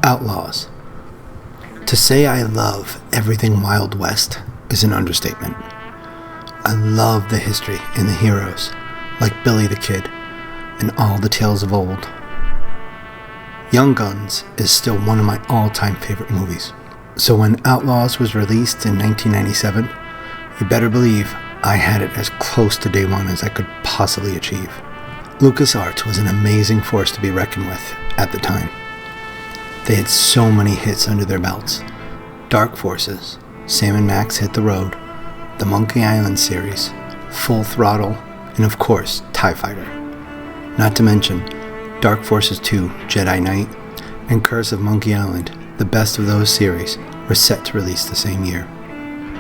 Outlaws. To say I love everything Wild West is an understatement. I love the history and the heroes, like Billy the Kid, and all the tales of old. Young Guns is still one of my all-time favorite movies. So when Outlaws was released in 1997, you better believe I had it as close to day one as I could possibly achieve. LucasArts was an amazing force to be reckoned with at the time. They had so many hits under their belts. Dark Forces, Sam & Max Hit the Road, the Monkey Island series, Full Throttle, and of course, TIE Fighter. Not to mention Dark Forces 2, Jedi Knight, and Curse of Monkey Island, the best of those series, were set to release the same year.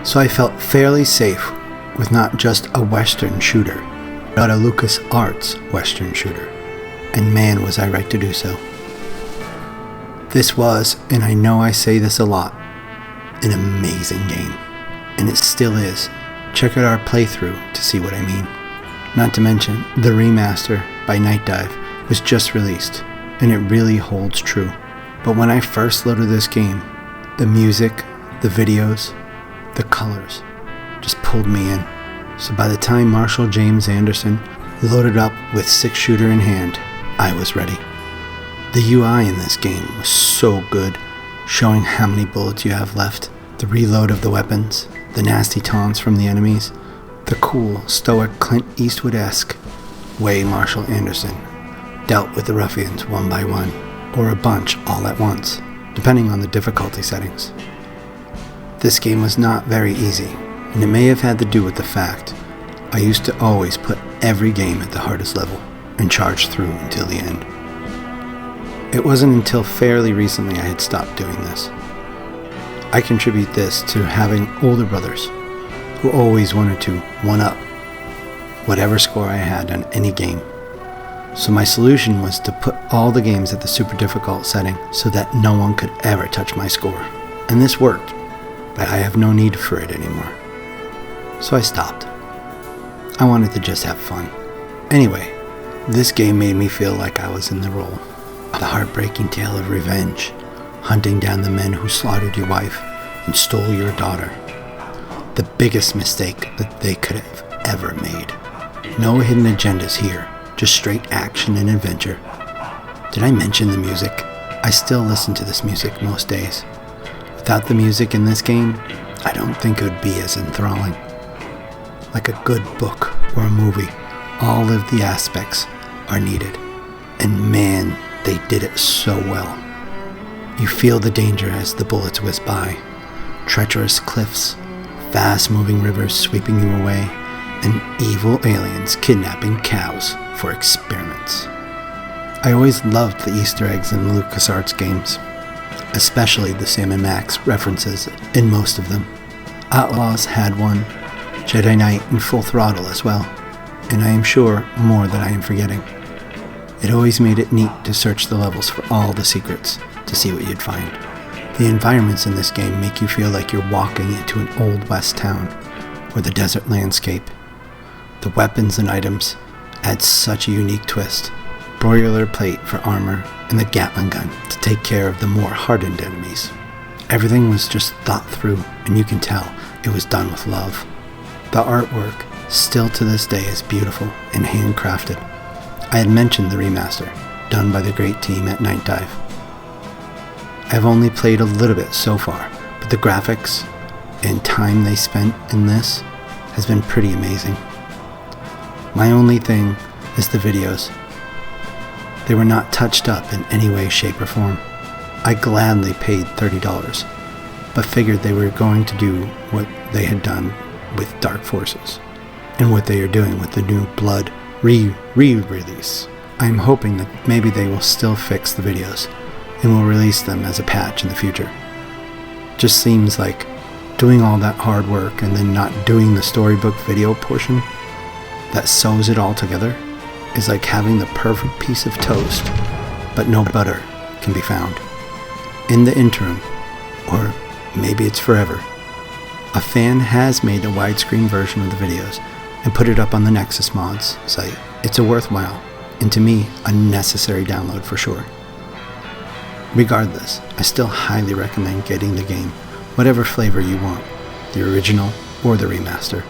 So I felt fairly safe with not just a Western shooter, but a LucasArts Western shooter. And man, was I right to do so. This was, and I know I say this a lot, an amazing game. And it still is. Check out our playthrough to see what I mean. Not to mention, the remaster by Night Dive was just released, and it really holds true. But when I first loaded this game, the music, the videos, the colors just pulled me in. So by the time Marshall James Anderson loaded up with 6-shooter in hand, I was ready. The UI in this game was so good, showing how many bullets you have left, the reload of the weapons, the nasty taunts from the enemies, the cool, stoic Clint Eastwood-esque way Marshall Anderson dealt with the ruffians one by one, or a bunch all at once, depending on the difficulty settings. This game was not very easy, and it may have had to do with the fact I used to always put every game at the hardest level and charge through until the end. It wasn't until fairly recently I had stopped doing this. I contribute this to having older brothers who always wanted to one-up whatever score I had on any game. So my solution was to put all the games at the super difficult setting so that no one could ever touch my score. And this worked, but I have no need for it anymore. So I stopped. I wanted to just have fun. Anyway, this game made me feel like I was in the role. The heartbreaking tale of revenge, hunting down the men who slaughtered your wife and stole your daughter. The biggest mistake that they could have ever made. No hidden agendas here, just straight action and adventure. Did I mention the music? I still listen to this music most days. Without the music in this game, I don't think it would be as enthralling. Like a good book or a movie, all of the aspects are needed. And man, they did it so well. You feel the danger as the bullets whiz by. Treacherous cliffs, fast-moving rivers sweeping you away, and evil aliens kidnapping cows for experiments. I always loved the Easter eggs in LucasArts games, especially the Sam & Max references in most of them. Outlaws had one, Jedi Knight and Full Throttle as well, and I am sure more that I am forgetting. It always made it neat to search the levels for all the secrets to see what you'd find. The environments in this game make you feel like you're walking into an old west town or the desert landscape. The weapons and items add such a unique twist. Boilerplate for armor and the Gatling gun to take care of the more hardened enemies. Everything was just thought through, and you can tell it was done with love. The artwork, still to this day, is beautiful and handcrafted. I had mentioned the remaster, done by the great team at Night Dive. I've only played a little bit so far, but the graphics and time they spent in this has been pretty amazing. My only thing is the videos. They were not touched up in any way, shape, or form. I gladly paid $30, but figured they were going to do what they had done with Dark Forces, and what they are doing with the new Blood re-release. I'm hoping that maybe they will still fix the videos and will release them as a patch in the future. Just seems like doing all that hard work and then not doing the storybook video portion that sews it all together is like having the perfect piece of toast, but no butter can be found. In the interim, or maybe it's forever, a fan has made a widescreen version of the videos and put it up on the Nexus Mods site. It's a worthwhile and to me, a necessary download for sure. Regardless, I still highly recommend getting the game, whatever flavor you want, the original or the remaster.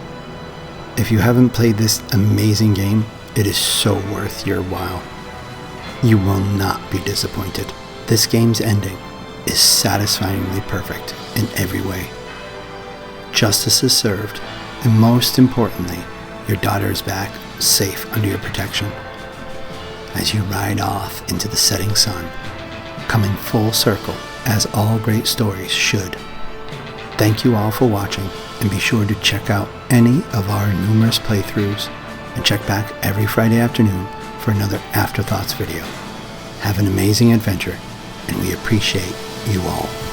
If you haven't played this amazing game, it is so worth your while. You will not be disappointed. This game's ending is satisfyingly perfect in every way. Justice is served, and most importantly, your daughter is back, safe under your protection. As you ride off into the setting sun, coming full circle as all great stories should. Thank you all for watching, and be sure to check out any of our numerous playthroughs, and check back every Friday afternoon for another Afterthoughts video. Have an amazing adventure, and we appreciate you all.